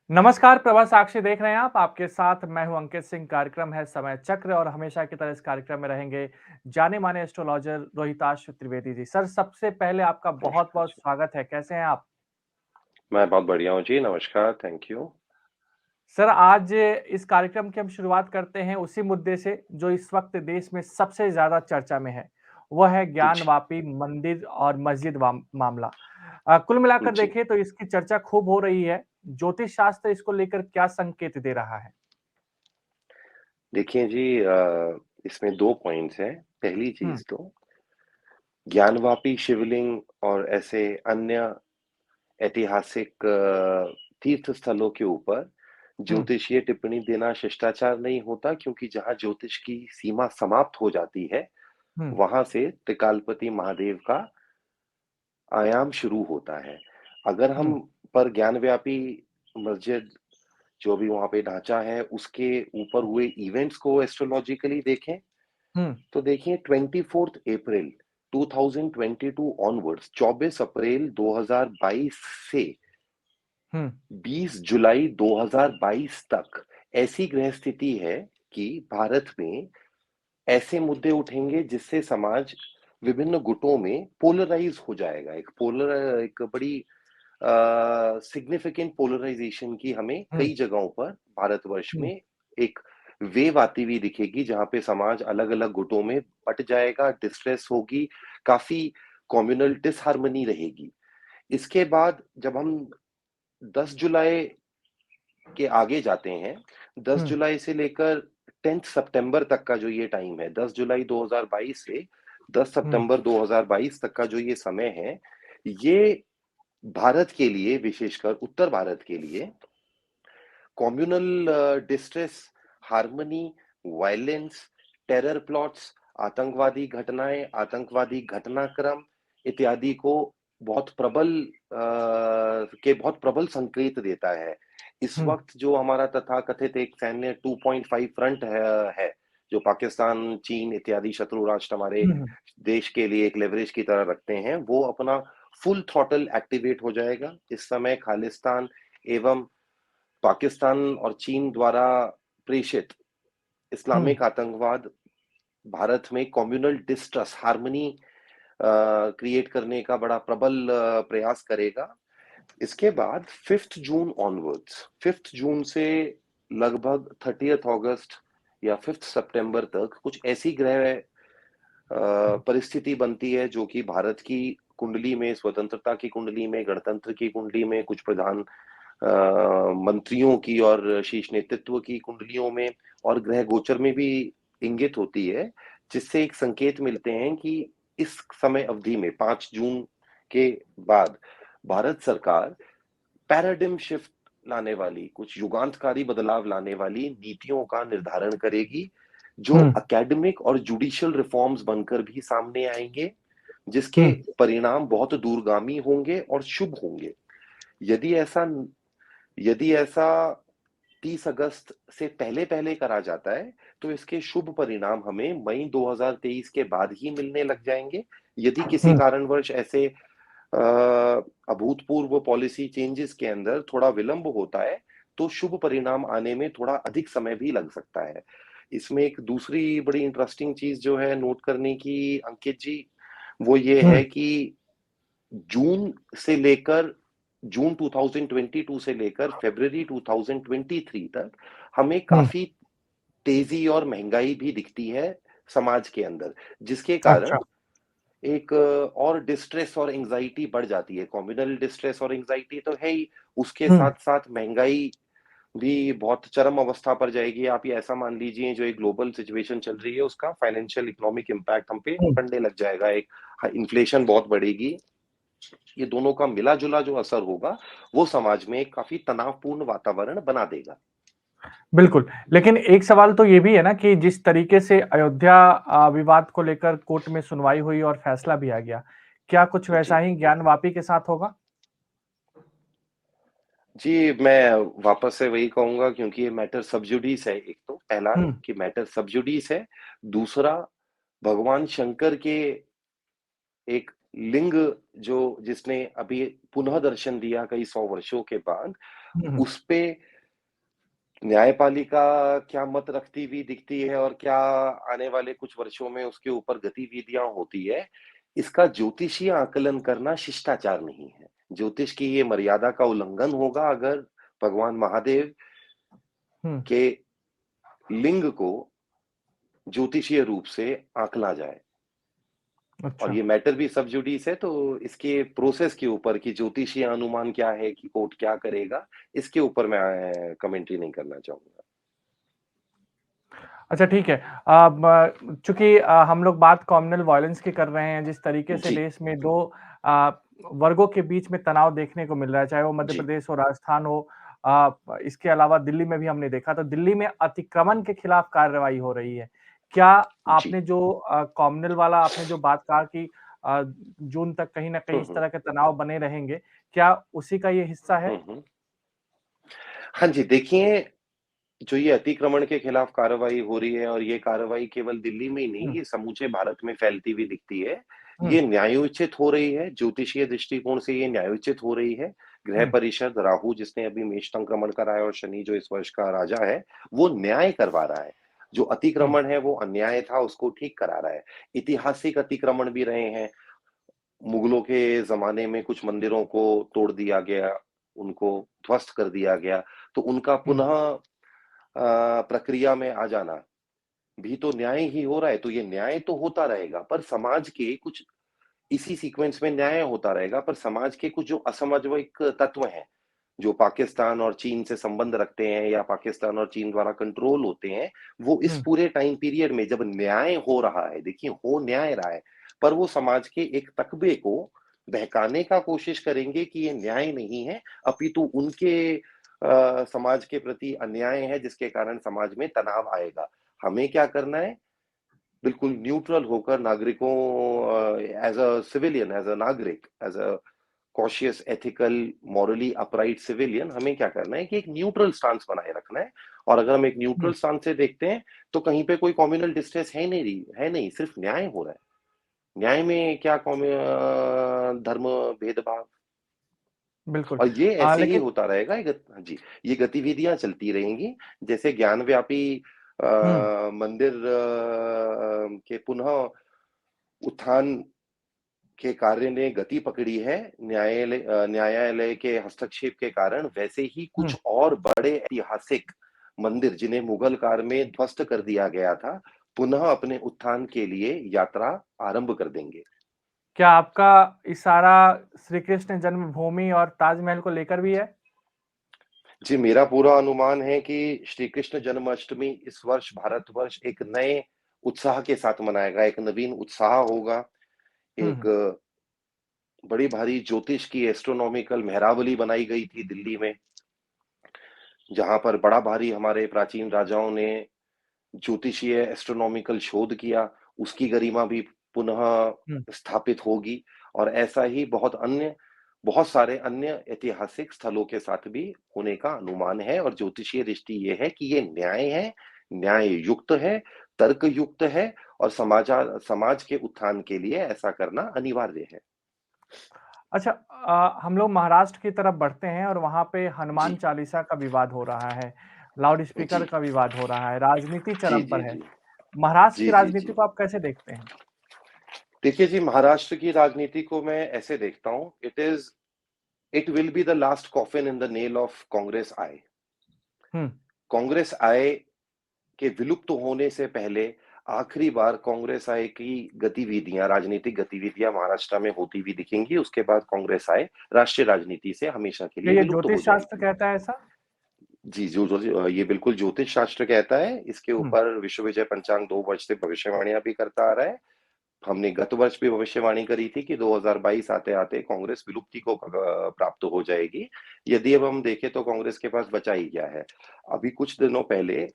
नमस्कार, प्रभा साक्षी देख रहे हैं आप। आपके साथ मैं हूं अंकित सिंह। कार्यक्रम है समय चक्र और हमेशा की तरह इस कार्यक्रम में रहेंगे जाने-माने एस्ट्रोलॉजर रोहिताश त्रिवेदी जी। सर, सबसे पहले आपका बहुत-बहुत स्वागत है। कैसे हैं आप? मैं बहुत बढ़िया हूँ जी, नमस्कार, थैंक यू। सर, आज इस कार्यक्रम की हम शुरुआत करते हैं उसी मुद्दे से जो इस वक्त देश में सबसे ज़्यादा चर्चा में है। वह है जी, ज्ञानवापी मंदिर और मस्जिद मामला। कुल मिलाकर जी। देखें तो इसकी चर्चा खूब हो रही है। ज्योतिष शास्त्र इसको लेकर क्या संकेत दे रहा है? देखिए जी इसमें 2 पॉइंट्स हैं। पहली हुँ, चीज़ तो ज्ञानवापी शिवलिंग और ऐसे अन्य ऐतिहासिक तीर्थ स्थलों के ऊपर हुँ, ज्योतिषीय टिप्पणी देना शिष्टाचार नहीं होता क्योंकि जहाँ ज्योतिष की सीमा समाप्त हो जाती है, हुँ, वहाँ से त्रिकालपति महादेव का आयाम शुरू होता है। अगर हुँ। हम पर ज्ञानव्यापी मस्जिद जो भी वहाँ पे ढाँचा है, उसके ऊपर हुए इवेंट्स को एस्ट्रोलॉजिकली देखें, हुँ, तो देखिए 24th अप्रैल 2022 ऑनवर्ड्स 24 अप्रैल 2022 से हुँ, 20 जुलाई 2022 तक ऐसी ग्रह स्थिति है कि भारत में ऐसे मुद्दे उठेंगे जिससे समाज विभिन्न गुटों में पोलराइज़ हो जाएगा। एक बड़ी सिग्निफिकेंट पोलराइजेशन की हमें हुँ, कई जगहों पर भारतवर्ष हुँ, में एक वेव आती हुई दिखेगी जहाँ पे समाज अलग-अलग गुटों में बँट जाएगा, डिस्ट्रेस होगी, काफ़ी कम्युनल डिसहार्मनी रहेगी। इसके बाद जब हम 10 जुलाई के आगे जाते हैं, 10 हुँ, जुलाई से लेकर 10th सितंबर तक का जो ये टाइम है, 10 जुलाई 2022 से 10 हुँ, सितंबर 2022 तक का जो ये समय है, ये भारत के लिए विशेषकर उत्तर भारत के लिए communal distress, harmony, violence, terror plots, आतंकवादी घटनाक्रम इत्यादि को बहुत प्रबल संकेत देता है। इस हुँ, वक़्त जो हमारा तथाकथित एक सैन्य 2.5 फ्रंट है, जो पाकिस्तान, चीन इत्यादि शत्रु राष्ट्र हमारे हुँ, देश के लिए एक लेवरेज की तरह रखते हैं, वो अपना फुल थ्रॉटल एक्टिवेट हो जाएगा। इस समय खालिस्तान एवं पाकिस्तान और चीन द्वारा प्रेषित हुँ, इस्लामिक आतंकवाद भारत में कम्युनल डिस्ट्रस्ट हार्मनी क्रिएट करने का बड़ा प्रबल प्रयास करेगा। इसके बाद 5th जून ऑनवर्ड्स 5th जून से लगभग 30th अगस्त या 5th सितंबर तक कुछ ऐसी ग्रह परिस्थिति बनती है जो कि भारत की कुंडली में, स्वतंत्रता की कुंडली में, गणतंत्र की कुंडली में, कुछ प्रधान मंत्रियों की और शीर्ष नेतृत्व की कुंडलियों में और ग्रह गोचर में भी इंगित होती है, जिससे एक संकेत मिलते हैं कि इस समय अवधि में 5 जून के बाद भारत सरकार पैराडिम शिफ्ट लाने वाली, कुछ युगांतकारी बदलाव लाने वाली नीतियों का निर्धारण करेगी, जो हुँ, एकेडमिक और जुडिशियल रिफॉर्म्स बनकर भी सामने आएँगे, जिसके हुँ, परिणाम बहुत दूरगामी होंगे और शुभ होंगे। यदि ऐसा यदि ऐसा 30 अगस्त से पहले-पहले करा जाता है, तो इसके शुभ परिणाम हमें मई 2023 के बाद ही मिलने लग जाएँगे। यदि किसी हुँ, कारणवश ऐसे अ, अभूतपूर्व पॉलिसी चेंजेस के अंदर थोड़ा विलंब होता है, तो शुभ परिणाम आने में थोड़ा अधिक समय भी लग सकता है। इसमें एक दूसरी बड़ी इंटरेस्टिंग चीज़ जो है नोट करने की अंकित जी, वो ये हुँ, है कि जून से लेकर जून 2022 से लेकर फ़रवरी 2023 तक हमें हुँ, काफ़ी तेज़ी और महँगाई भी दिखती है समाज के अंदर, जिसके कारण अच्छा। एक और डिस्ट्रेस और एंग्ज़ायटी बढ़ जाती है। कम्युनल डिस्ट्रेस और एंग्ज़ायटी तो है ही, उसके हुँ, साथ-साथ महँगाई भी बहुत चरम अवस्था पर जाएगी। आप ये ऐसा मान लीजिए जो एक ग्लोबल सिचुएशन चल रही है उसका फाइनेंशियल इकोनॉमिक इम्पैक्ट हम पे हुँ। पड़ने लग जाएगा। एक इन्फ्लेशन बहुत बढ़ेगी। ये दोनों का मिला-जुला जो असर होगा, वो समाज में एक काफ़ी तनावपूर्ण वातावरण बना देगा। बिल्कुल, लेकिन एक सवाल तो ये भी है ना कि जिस तरीके से अयोध्या विवाद को लेकर कोर्ट में सुनवाई हुई और फैसला भी आ गया, क्या कुछ वैसा जी। ही ज्ञानवापी के साथ होगा? जी, मैं वापस से वही कहूँगा क्योंकि ये मैटर सब जुडिस है एक तो पहला हुँ, कि मैटर सब जुडिस है। दूसरा भगवान शंकर के एक लिंग जो जिसने अभी पुनः दर्शन दिया कई 100 वर्षों के बाद, उस पे न्यायपालिका क्या मत रखती हुई दिखती है और क्या आने वाले कुछ वर्षों में उसके ऊपर गतिविधियां होती है, इसका ज्योतिषीय आकलन करना शिष्टाचार नहीं है। ज्योतिष की ये मर्यादा का उल्लंघन होगा अगर भगवान महादेव हुँ, के लिंग को ज्योतिषीय रूप से आंकला जाए। और अच्छा। ये मैटर भी सब जुडिस है, तो इसके प्रोसेस के ऊपर कि ज्योतिषीय अनुमान क्या है कि कोर्ट क्या करेगा, इसके ऊपर मैं कमेंट्री नहीं करना चाहूंगा। अच्छा ठीक है। चूँकि हम लोग बात कम्युनल वॉयलेंस की कर रहे हैं, जिस तरीके से जी, देश में 2 अ, वर्गों के बीच में तनाव देखने को मिल रहा है, चाहे वो मध्य जी। प्रदेश हो, राजस्थान हो, इसके अलावा दिल्ली में भी हमने देखा, तो दिल्ली में अतिक्रमण के खिलाफ कार्रवाई हो रही है। क्या जी। आपने जो कम्युनल वाला आपने जो बात कहा कि जून तक कहीं न कहीं हुँ, इस हुँ। तरह के तनाव बने रहेंगे, क्या उसी का ये हिस्सा है? हुँ, हुँ। हाँ जी, देखिए, जो ये अतिक्रमण के खिलाफ कार्रवाई हो रही है और ये कार्रवाई केवल दिल्ली में ही नहीं, हुँ, ये समूचे भारत में फैलती हुई दिखती है। हुँ, ये न्यायोचित हो रही है, ज्योतिषीय दृष्टिकोण से ये न्यायोचित हो रही है। गृह हुँ, परिषद, राहु जिसने अभी मेष संक्रमण करा है और शनि जो इस वर्ष का राजा है, वो न्याय करवा रहा है। जो हुँ, अतिक्रमण है, वो अन्याय था, उसको ठीक करा रहा है। ऐतिहासिक अतिक्रमण भी रहे हैं। मुगलों के ज़माने में कुछ मंदिरों को तोड़ दिया गया, उनको ध्वस्त कर दिया गया, तो उनका हुँ, पुनः प्रक्रिया में आ जाना भी तो न्याय ही हो रहा है। तो ये न्याय तो होता रहेगा, पर समाज के कुछ इसी सीक्वेंस में न्याय होता रहेगा, पर समाज के कुछ जो असमाजवाइक तत्व हैं, जो पाकिस्तान और चीन से संबंध रखते हैं या पाकिस्तान और चीन द्वारा कंट्रोल होते हैं, वो इस हुँ, पूरे टाइम पीरियड में जब न्याय हो रहा है, देखिए हो न्याय रहा है, पर वो समाज के एक तकबे को बहकाने का कोशिश करेंगे कि ये न्याय नहीं है, अपितु उनके समाज के प्रति अन्याय है जिसके कारण समाज में तनाव आएगा। हमें क्या करना है? बिल्कुल न्यूट्रल होकर नागरिकों as a civilian, as a नागरिक, as a cautious, ethical, morally upright civilian हमें क्या करना है कि एक न्यूट्रल स्टांस बनाए रखना है। और अगर हम एक हुँ। न्यूट्रल स्टांस से देखते हैं, तो कहीं पे कोई कम्युनल डिस्ट्रेस है नहीं, सिर्फ न्याय हो रहा है। न्याय में क्या धर्म भेदभाव। बिल्कुल। और ये ऐसे ही लेकिन होता रहेगा, हाँ जी, ये गतिविधियाँ चलती रहेंगी। जैसे ज्ञानव्यापी हुँ, मंदिर के पुनः उत्थान के कार्य ने गति पकड़ी है न्यायालय के हस्तक्षेप के कारण, वैसे ही हुँ। कुछ और बड़े ऐतिहासिक मंदिर जिन्हें मुगल काल में ध्वस्त कर दिया गया था, पुनः अपने उत्थान के लिए यात्रा आरंभ कर देंगे। क्या आपका इशारा श्री कृष्ण जन्मभूमि और ताजमहल को लेकर भी है? जी, मेरा पूरा अनुमान है कि श्री कृष्ण जन्माष्टमी इस वर्ष भारतवर्ष एक नए उत्साह के साथ मनाएगा, एक नवीन उत्साह होगा, हुँ, एक हुँ, बड़ी भारी ज्योतिष की एस्ट्रोनॉमिकल मेहराबली बनाई गई थी दिल्ली में, जहाँ पर बड़ा भारी हमारे प्राचीन राजाओं ने ज्योतिषीय एस्ट्रोनॉमिकल शोध किया, उसकी गरिमा भी पुनः हुँ। स्थापित होगी। और ऐसा ही बहुत सारे अन्य ऐतिहासिक स्थलों के साथ भी होने का अनुमान है और ज्योतिषीय दृष्टि ये है कि ये न्याय है, न्याय युक्त है, तर्क युक्त है और समाज के उत्थान के लिए ऐसा करना अनिवार्य है। अच्छा, हम लोग महाराष्ट्र की तरफ बढ़ते हैं और वहाँ पे हनुमान जी, चालीसा का विवाद हो रहा है, लाउड स्पीकर जी, का विवाद हो रहा है, राजनीति जी, चरम जी, पर है। जी। महाराष्ट्र की जी, जी, राजनीति जी। को आप कैसे देखते हैं? देखिए जी, महाराष्ट्र की राजनीति को मैं ऐसे देखता हूँ, it will be the last coffin in the nail of Congress आए। हुँ, कांग्रेस आए के विलुप्त होने से पहले आखिरी बार कांग्रेस आय की गतिविधियां, राजनीतिक गतिविधियां महाराष्ट्र में होती हुई दिखेंगी। उसके बाद कांग्रेस आय राष्ट्रीय राजनीति से हमेशा के क्या लिए ये विलुप्त हो ज्योतिष शास्त्र जाएगी। कहता है ऐसा? जी, जो ये बिल्कुल ज्योतिष शास्त्र कहता है। इसके हुँ, ऊपर विश्व विजय पंचांग 2 वर्ष से भविष्यवाणियां भी करता आ रहा है। हमने गत वर्ष भी भविष्यवाणी करी थी कि 2022 आते-आते कांग्रेस विलुप्ति को प्राप्त हो जाएगी। यदि अब हम देखें तो कांग्रेस के पास बचा ही क्या है? अभी कुछ दिनों पहले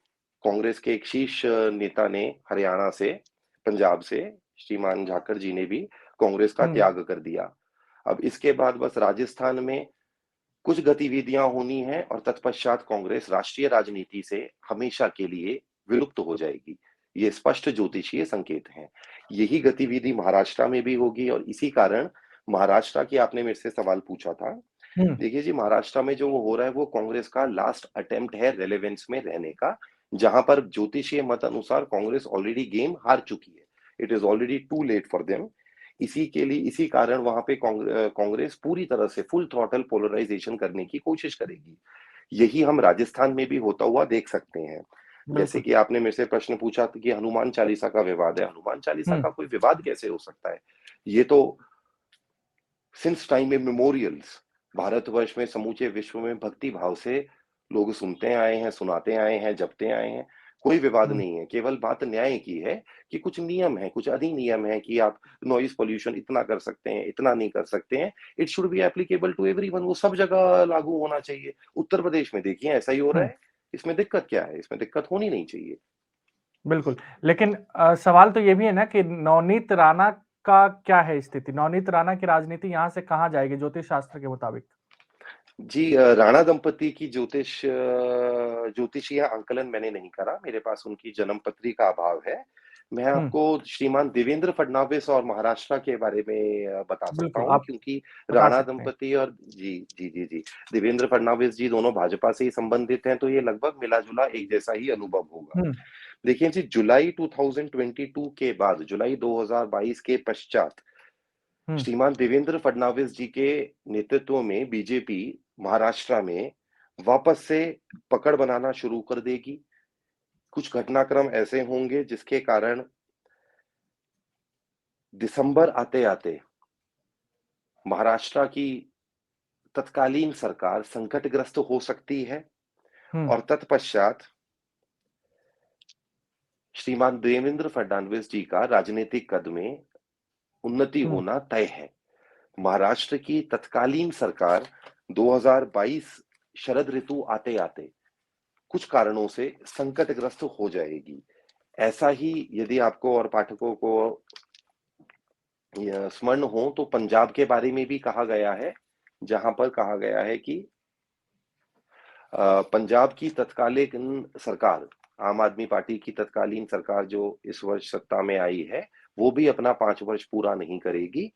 कांग्रेस के एक शीर्ष नेता ने हरियाणा से, पंजाब से, श्रीमान झाकड़ जी ने भी कांग्रेस का हुँ। त्याग कर दिया। अब इसके बाद बस राजस्थान में कुछ गतिविधियां होनी हैं और तत्पश्चात कांग्रेस राष्ट्रीय राजनीति से हमेशा के लिए विलुप्त हो जाएगी। ये स्पष्ट ज्योतिषीय संकेत हैं। यही गतिविधि महाराष्ट्र में भी होगी और इसी कारण महाराष्ट्र की आपने मेरे से सवाल पूछा था। हुँ, देखिए जी, महाराष्ट्र में जो वो हो रहा है वो कांग्रेस का लास्ट अटेम्प्ट है रेलेवेंस में रहने का, जहाँ पर ज्योतिषीय मत अनुसार कांग्रेस ऑलरेडी गेम हार चुकी है। It is already too late for them. इसी कारण वहाँ पे कांग्रेस पूरी तरह से फुल थ्रॉटल पोलराइजेशन करने की कोशिश करेगी। यही हम राजस्थान में भी होता हुआ देख सकते हैं। जैसे बिल्कुल। कि आपने मेरे से प्रश्न पूछा था कि हनुमान चालीसा का विवाद है। हनुमान चालीसा हुँ, का कोई विवाद कैसे हो सकता है? ये तो सिंस टाइम इमेमोरियल्स भारतवर्ष में समूचे विश्व में भक्ति भाव से लोग सुनते आए हैं, सुनाते आए हैं, जपते आए हैं। कोई विवाद हुँ, नहीं है, केवल बात न्याय की है कि कुछ नियम हैं, कुछ अधिनियम हैं कि आप नॉइज़ पॉल्यूशन इतना कर सकते हैं, इतना नहीं कर सकते हैं। It should be applicable to everyone, वो सब जगह लागू होना चाहिए। उत्तर प्रदेश में देखिए ऐसा ही हो रहा हुँ, है। इसमें दिक्कत क्या है? इसमें दिक्कत होनी नहीं चाहिए। बिल्कुल। लेकिन सवाल तो ये भी है ना कि नवनीत राणा का क्या है स्थिति? नवनीत राणा की राजनीति यहाँ से कहाँ जाएगी ज्योतिष शास्त्र के मुताबिक? जी राणा दंपति की ज्योतिषीय आंकलन मैंने नहीं करा, मेरे पास उनकी जन्म पत्री का अभाव है। मैं हुँ, आपको श्रीमान देवेंद्र फडणवीस और महाराष्ट्र के बारे में बता सकता बिल्कुल, हूँ आप क्योंकि बता राणा सकते हैं। दंपति और जी। देवेंद्र फडणवीस जी दोनों भाजपा से ही संबंधित हैं, तो ये लगभग मिला-जुला एक जैसा ही अनुभव होगा। हुँ, देखिए जी, जुलाई 2022 के बाद, जुलाई 2022 के पश्चात हुँ, श्रीमान देवेंद्र फडणवीस जी के नेतृत्व में बीजेपी महाराष्ट्र में वापस से पकड़ बनाना शुरू कर देगी। कुछ घटनाक्रम ऐसे होंगे जिसके कारण दिसंबर आते-आते महाराष्ट्र की तत्कालीन सरकार संकटग्रस्त हो सकती है हुँ, और तत्पश्चात श्रीमान देवेंद्र फडणवीस जी का राजनीतिक कद में उन्नति हुँ, होना तय है। महाराष्ट्र की तत्कालीन सरकार 2022 शरद ऋतु आते-आते कुछ कारणों से संकटग्रस्त हो जाएगी। ऐसा ही यदि आपको और पाठकों को स्मरण हो तो पंजाब के बारे में भी कहा गया है, जहाँ पर कहा गया है कि पंजाब की तत्कालीन सरकार, आम आदमी पार्टी की तत्कालीन सरकार जो इस वर्ष सत्ता में आई है, वो भी अपना 5 वर्ष पूरा नहीं करेगी।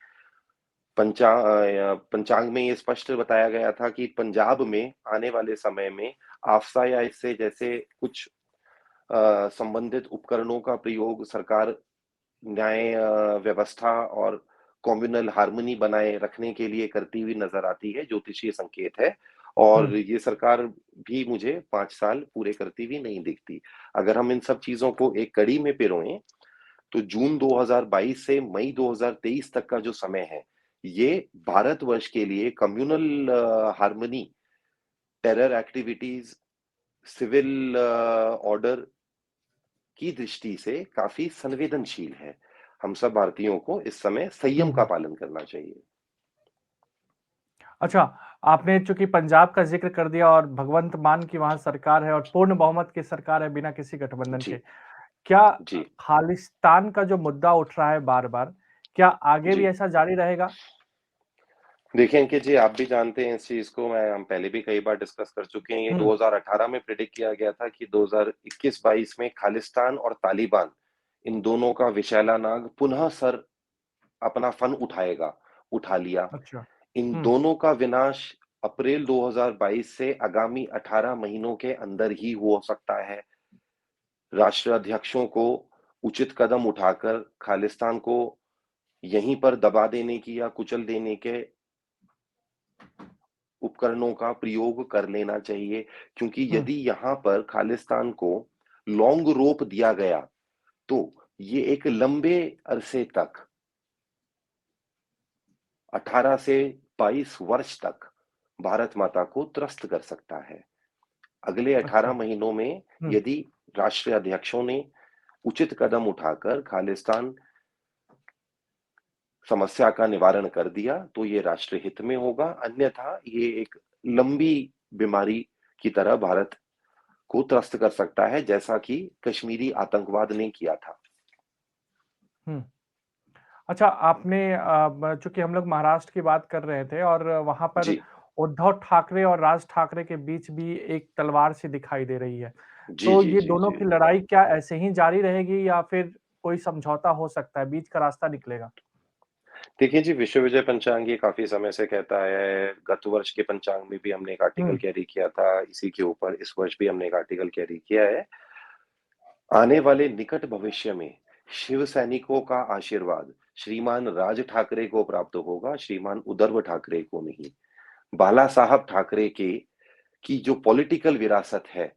पंचांग में ये स्पष्ट बताया गया था कि पंजाब में आने वाले समय में आफ्सा या इससे जैसे कुछ संबंधित उपकरणों का प्रयोग सरकार न्याय व्यवस्था और कम्युनल हार्मनी बनाए रखने के लिए करती हुई नजर आती है, ज्योतिषीय संकेत है। हुँ, और ये सरकार भी मुझे 5 साल पूरे करती हुई नहीं दिखती। अगर हम इन सब चीज़ों को एक कड़ी में पिरोएँ, तो जून 2022 से मई 2023 तक का जो समय है, ये भारतवर्ष के लिए communal harmony, terror activities, civil order की दृष्टि से काफ़ी संवेदनशील है। हम सब भारतीयों को इस समय हुँ, संयम का हुँ। पालन करना चाहिए। अच्छा, आपने चूँकि पंजाब का ज़िक्र कर दिया और भगवंत मान की वहाँ सरकार है और पूर्ण बहुमत की सरकार है बिना किसी गठबंधन के। जी, क्या जी, खालिस्तान का जो मुद्दा उठ रहा है बार-बार, क्या आगे भी जी। ऐसा जारी रहेगा? देखिए अंकित जी, आप भी जानते हैं इस चीज़ को मैं हम पहले भी कई बार डिस्कस कर चुके हैं। ये हुँ, 2018 में प्रेडिक्ट किया गया था कि 2021-22 में खालिस्तान और तालिबान, इन दोनों का विषैला नाग पुनः सर अपना फन उठाएगा, उठा लिया। अच्छा। इन हुँ, दोनों का विनाश अप्रैल 2022 से आगामी 18 महीनों के अंदर ही हो सकता है। राष्ट्राध्यक्षों को उचित कदम उठाकर खालिस्तान को यहीं पर दबा देने की या कुचल देने के उपकरणों का प्रयोग कर लेना चाहिए क्योंकि हुँ, यदि यहाँ पर खालिस्तान को लॉन्ग रोप दिया गया, तो ये एक लंबे अरसे तक 18 से 22 वर्ष तक भारत माता को त्रस्त कर सकता है। अगले 18 अच्छा। महीनों में हुँ, यदि राष्ट्रीय अध्यक्षों ने उचित कदम उठाकर खालिस्तान समस्या का निवारण कर दिया, तो ये राष्ट्र हित में होगा, अन्यथा ये एक लंबी बीमारी की तरह भारत को त्रस्त कर सकता है, जैसा कि कश्मीरी आतंकवाद ने किया था। हुँ। अच्छा, आपने ब चूँकि हम लोग महाराष्ट्र की बात कर रहे थे और वहाँ पर जी, उद्धव ठाकरे और राज ठाकरे के बीच भी एक तलवार सी दिखाई दे रही है। जी, तो जी, ये जी, दोनों जी। की लड़ाई क्या ऐसे ही जारी रहेगी या फिर कोई समझौता हो सकता है, बीच का रास्ता निकलेगा? देखिए जी, विश्व विजय पंचांग ये काफ़ी समय से कहता है, गत वर्ष के पंचांग में भी हमने एक आर्टिकल हुँ, कैरी किया था इसी के ऊपर, इस वर्ष भी हमने एक आर्टिकल कैरी किया है। आने वाले निकट भविष्य में शिव सैनिकों का आशीर्वाद श्रीमान राज ठाकरे को प्राप्त होगा, श्रीमान उद्धव ठाकरे को नहीं। बाला साहब ठाकरे की जो पॉलिटिकल विरासत है,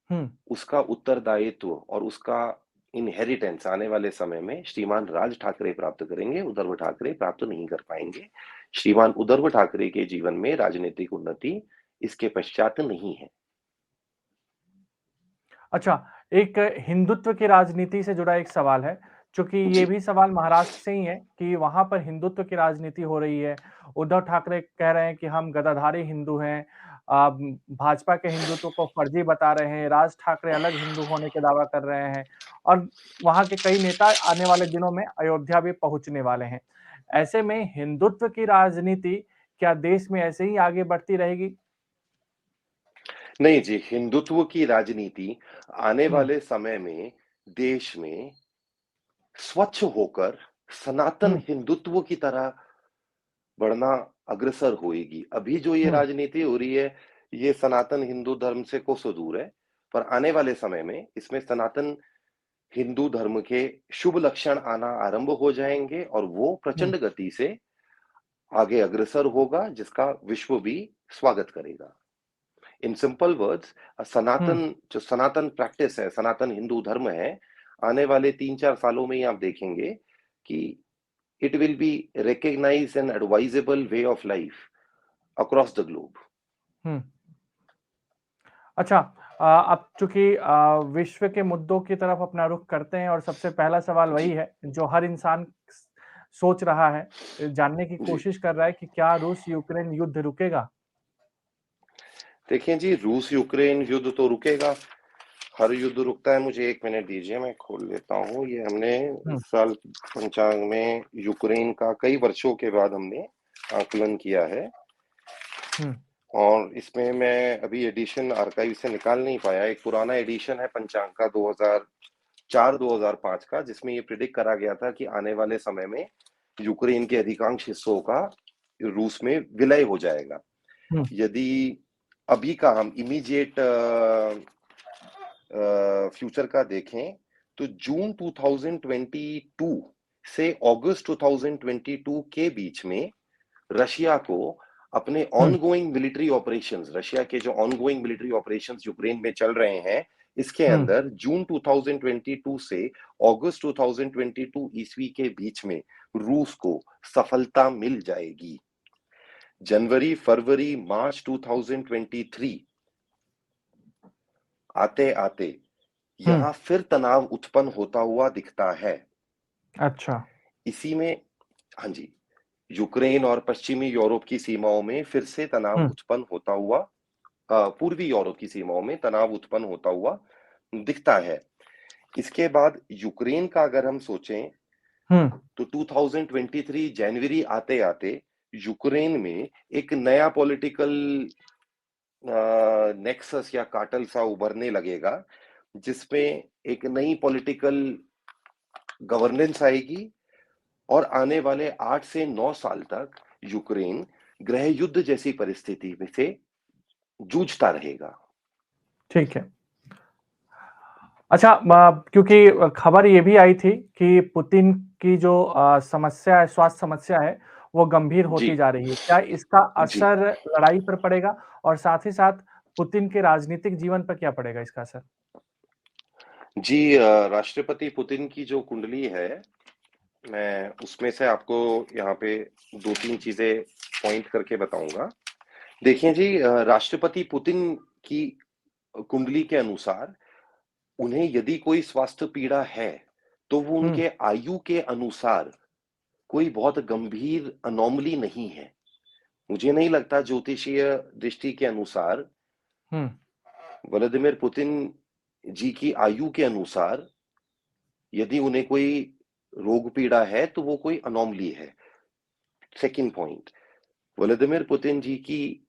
हुँ। उसका उत्तरदायित्व और उसका इनहेरिटेंस आने वाले समय में श्रीमान राज ठाकरे प्राप्त करेंगे, उद्धव ठाकरे प्राप्त नहीं कर पाएँगे। श्रीमान उद्धव ठाकरे के जीवन में राजनीतिक उन्नति इसके पश्चात नहीं है। अच्छा, एक हिंदुत्व की राजनीति से जुड़ा एक सवाल है, चूँकि ये जी, भी सवाल महाराष्ट्र से ही है कि वहाँ पर हिंदुत्व की राजनीति हो रही है। उद्धव ठाकरे कह रहे हैं कि हम गद्दाधारी हिंदू हैं। भाजपा के हिंदुत्व को फर्जी बता रहे हैं, राज ठाकरे अलग हिंदू होने के दावा कर रहे हैं और वहाँ के कई नेता आने वाले दिनों में अयोध्या भी पहुँचने वाले हैं। ऐसे में हिंदुत्व की राजनीति क्या देश में ऐसे ही आगे बढ़ती रहेगी? नहीं जी, हिंदुत्व की राजनीति आने हुँ, वाले समय में देश में स्वच्छ होकर सनातन हुँ, हिंदुत्व की तरह बढ़ना अग्रसर होएगी। अभी जो ये हुँ, राजनीति हो रही है, ये सनातन हिंदू धर्म से कोसों दूर है, पर आने वाले समय में इसमें सनातन हिंदू धर्म के शुभ लक्षण आना आरंभ हो जाएँगे और वो हुँ, प्रचंड गति से आगे अग्रसर होगा, जिसका विश्व भी स्वागत करेगा। इन सिंपल वर्ड्स हुँ। सनातन जो सनातन प्रैक्टिस है, सनातन हिंदू धर्म है, आने वाले 3-4 सालों में ही आप देखेंगे कि it will be recognised and advisable way of life across the globe. हुँ। अच्छा अब चूँकि विश्व के मुद्दों की तरफ अपना रुख करते हैं और सबसे पहला सवाल वही जी, है, जो हर इंसान स सोच रहा है, जानने की जी। कोशिश कर रहा है कि क्या रूस-यूक्रेन युद्ध रुकेगा? देखिए जी, रूस-यूक्रेन युद्ध तो रुकेगा, हर युद्ध रुकता है। मुझे 1 मिनट दीजिए, मैं खोल लेता हूँ। ये हमने हुँ, इस साल पंचांग में यूक्रेन का कई वर्षों के बाद हमने आकलन किया है। हुँ, और इसमें मैं अभी एडिशन आर्काइव से निकाल नहीं पाया। एक पुराना एडिशन है पंचांग का 2004-2005 का, जिसमें ये प्रिडिक्ट करा गया था कि आने वाले समय में यूक्रेन के अधिकांश हिस्सों का रूस में विलय हो जाएगा। हुँ, यदि अभी का हम इमीडिएट फ्यूचर का देखें तो जून 2022 से अगस्त 2022 के बीच में रशिया को अपने हुँ, ऑनगोइंग मिलिट्री ऑपरेशंस रशिया के जो ऑनगोइंग मिलिट्री ऑपरेशंस यूक्रेन में चल रहे हैं इसके हुँ, अंदर जून 2022 से अगस्त 2022 ईस्वी के बीच में रूस को सफलता मिल जाएगी। जनवरी फरवरी मार्च 2023 आते आते हुँ, यहां फिर तनाव उत्पन्न होता हुआ दिखता है। अच्छा, इसी में हाँ जी, यूक्रेन और पश्चिमी यूरोप की सीमाओं में फिर से तनाव हुँ, उत्पन्न होता हुआ पूर्वी यूरोप की सीमाओं में तनाव उत्पन्न होता हुआ दिखता है। इसके बाद यूक्रेन का अगर हम सोचें हुँ, तो 2023 जनवरी आते-आते यूक्रेन में एक नया पॉलिटिकल नेक्सस या कार्टेल सा उभरने लगेगा, जिसमें एक नई पॉलिटिकल गवर्नेंस आएगी और आने वाले 8 से 9 साल तक यूक्रेन गृह युद्ध जैसी परिस्थिति में से जूझता रहेगा। ठीक है। अच्छा क्योंकि खबर ये भी आई थी कि पुतिन की जो समस्या है, स्वास्थ्य समस्या है, वो गंभीर जी, होती जा रही है। क्या इसका जी। असर लड़ाई पर पड़ेगा? और साथ ही साथ पुतिन के राजनीतिक जीवन पर क्या पड़ेगा इसका असर? जी राष्ट्रपति पुतिन की जो कुंडली है, मैं उसमें से आपको यहाँ पे 2-3 चीज़ें पॉइंट करके बताऊँगा। देखिए जी राष्ट्रपति पुतिन की कुंडली के अनुसार उन्हें यदि कोई स्वास्थ्य पीड़ा है, तो वो हुँ, उनके आयु के अनुसार कोई बहुत गंभीर अनोमली नहीं है। मुझे नहीं लगता ज्योतिषीय दृष्टि के अनुसार हुँ, व्लादिमीर पुतिन जी की आयु के अनुसार यदि उन्हें कोई रोग पीड़ा है, तो वो कोई अनोमली है। सेकंड पॉइंट व्लादिमीर पुतिन जी की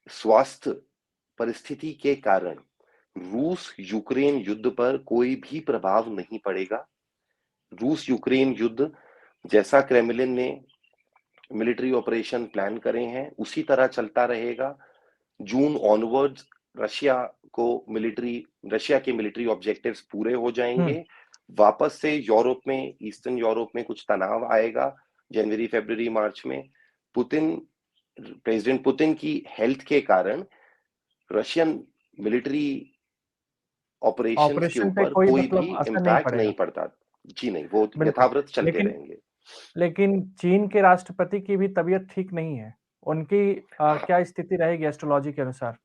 स्वास्थ्य परिस्थिति के कारण रूस यूक्रेन युद्ध पर कोई भी प्रभाव नहीं पड़ेगा। रूस यूक्रेन युद्ध जैसा क्रेमलिन ने मिलिट्री ऑपरेशन प्लान करे हैं, उसी तरह चलता रहेगा। जून ऑनवर्ड्स रशिया के मिलिट्री ऑब्जेक्टिव्स पूरे हो जाएंगे। वापस से यूरोप में, ईस्टर्न यूरोप में कुछ तनाव आएगा जनवरी, फरवरी, मार्च में। प्रेसिडेंट पुतिन की हेल्थ के कारण रशियन मिलिट्री ऑपरेशंस के ऑपरेशन पे ऊपर कोई कोई भी मतलब असर नहीं इम्पैक्ट नहीं पड़ेगा। पड़ता। जी नहीं, वो बिल्कुल, यथावत चलते लेकिन रहेंगे। लेकिन चीन के राष्ट्रपति की भी तबीयत ठीक नहीं है। उनकी क्या स्थिति रहेगी एस्ट्रोलॉजी के अनुसार?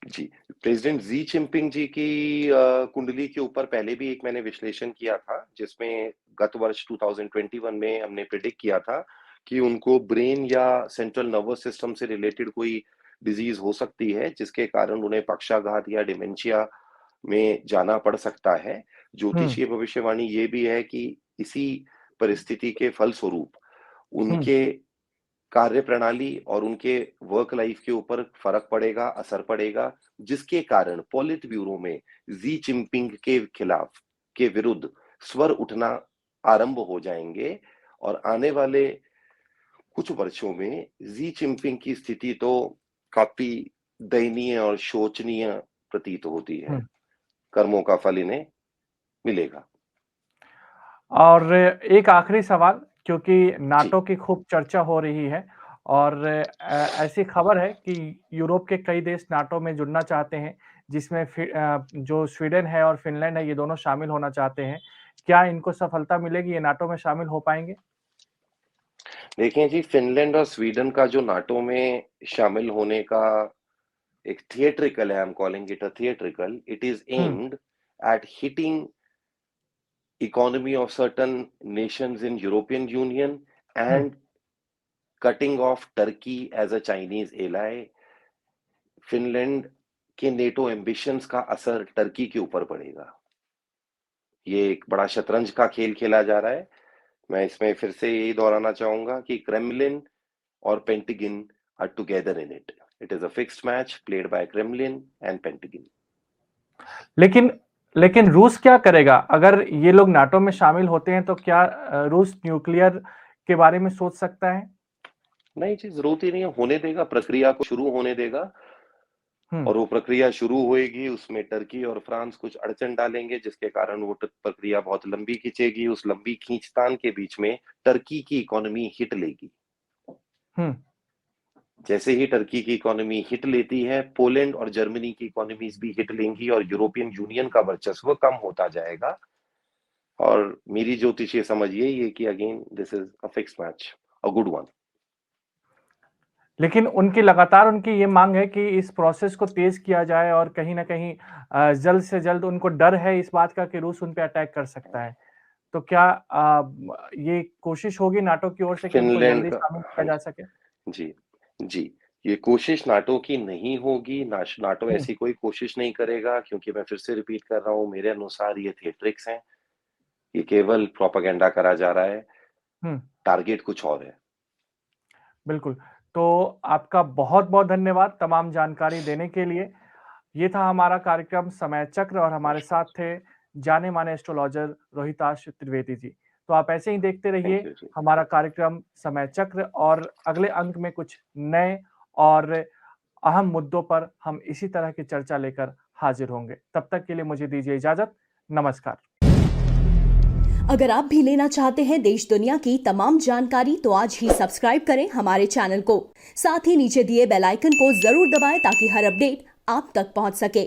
जी, प्रेसिडेंट ज़ी जिनपिंग जी की कुंडली के ऊपर पहले भी एक मैंने विश्लेषण किया था, जिसमें गत वर्ष 2021 में हमने प्रेडिक्ट किया था कि उनको ब्रेन या सेंट्रल नर्वस सिस्टम से रिलेटेड कोई डिजीज हो सकती है, जिसके कारण उन्हें पक्षाघात या डिमेंशिया में जाना पड़ सकता है। हुँ, ज्योतिषीय भविष्यवाणी ये भी है कि इसी परिस्थिति के फलस्वरूप हुँ, उनके कार्यप्रणाली और उनके वर्क लाइफ के ऊपर फ़र्क पड़ेगा, असर पड़ेगा, जिसके कारण पॉलिट ब्यूरो में ज़ी जिनपिंग के विरुद्ध स्वर उठना आरंभ हो जाएँगे और आने वाले कुछ वर्षों में ज़ी जिनपिंग की स्थिति तो काफ़ी दयनीय और शोचनीय प्रतीत होती है। हुँ। कर्मों का फल इन्हें मिलेगा। और एक आखिरी सवाल, क्योंकि जी, नाटो की खूब चर्चा हो रही है और ऐसी खबर है कि यूरोप के कई देश नाटो में जुड़ना चाहते हैं, जिसमें जो स्वीडन है और फ़िनलैंड है, ये दोनों शामिल होना चाहते हैं। क्या इनको सफलता मिलेगी? ये नाटो में शामिल हो पाएँगे? देखिए जी, फ़िनलैंड और स्वीडन का जो नाटो में शामिल होने का एक थिएट्रिकल है, I am calling it a theatrical, it is hmm, aimed at hitting economy of certain nations in European Union hmm. and cutting off Turkey as a Chinese ally. Finland के NATO ambitions का असर Turkey के ऊपर पड़ेगा। ये एक बड़ा शतरंज का खेल खेला जा रहा है। मैं इसमें फिर से यही दोहराना चाहूँगा कि क्रेमलिन और Pentagon are together in it. It is a fixed match played by Kremlin and Pentagon. लेकिन लेकिन रूस क्या करेगा? अगर ये लोग नाटो में शामिल होते हैं तो क्या रूस न्यूक्लियर के बारे में सोच सकता है? नहीं जी, ज़रूरत ही नहीं है, होने देगा, प्रक्रिया को शुरू होने देगा। हुँ, और वो प्रक्रिया शुरू होएगी, उसमें टर्की और फ्रांस कुछ अड़चन डालेंगे, जिसके कारण वो प्रक्रिया बहुत लंबी खींचेगी। उस लंबी खींचतान के बीच में टर्की की इकोनॉमी हिट लेगी। हुँ। जैसे ही टर्की की इकोनॉमी हिट लेती है, पोलैंड और जर्मनी की इकोनॉमीज भी हिट लेंगी और यूरोपियन यूनियन का वर्चस्व कम होता जाएगा। और मेरी ज्योतिषीय समझ यही है कि again this is a fixed match, a good one. लेकिन उनकी लगातार उनकी ये माँग है कि इस प्रोसेस को तेज़ किया जाए और कहीं न कहीं जल्द से जल्द उनको डर है इस बात का कि रूस उन पे अटैक कर सकता है। तो क्या ये कोशिश होगी नाटो की ओर से कि उनको फिनलैंड जल्दी का, शामिल हाँ किया जा सके? जी, जी। ये कोशिश नाटो की नहीं होगी, नाटो हुँ, ऐसी कोई कोशिश नहीं करेगा, क्योंकि मैं फिर से रिपीट कर रहा हूँ, मेरे अनुसार ये थिएट्रिक्स हैं। ये केवल प्रोपेगेंडा करा जा रहा है, हुँ, टारगेट कुछ और है। बिल्कुल। तो आपका बहुत-बहुत धन्यवाद तमाम जानकारी देने के लिए। ये था हमारा कार्यक्रम समय चक्र और हमारे साथ थे जाने-माने एस्ट्रोलॉजर रोहिताश त्रिवेदी जी। तो आप ऐसे ही देखते थैंक रहिए यू जी। हमारा कार्यक्रम समय चक्र और अगले अंक में कुछ नए और अहम मुद्दों पर हम इसी तरह की चर्चा लेकर हाजिर होंगे। तब तक के लिए मुझे दीजिए इजाज़त। नमस्कार। अगर आप भी लेना चाहते हैं देश दुनिया की तमाम जानकारी तो आज ही सब्सक्राइब करें हमारे चैनल को। साथ ही नीचे दिए बेल आइकन को जरूर दबाएं ताकि हर अपडेट आप तक पहुंच सके।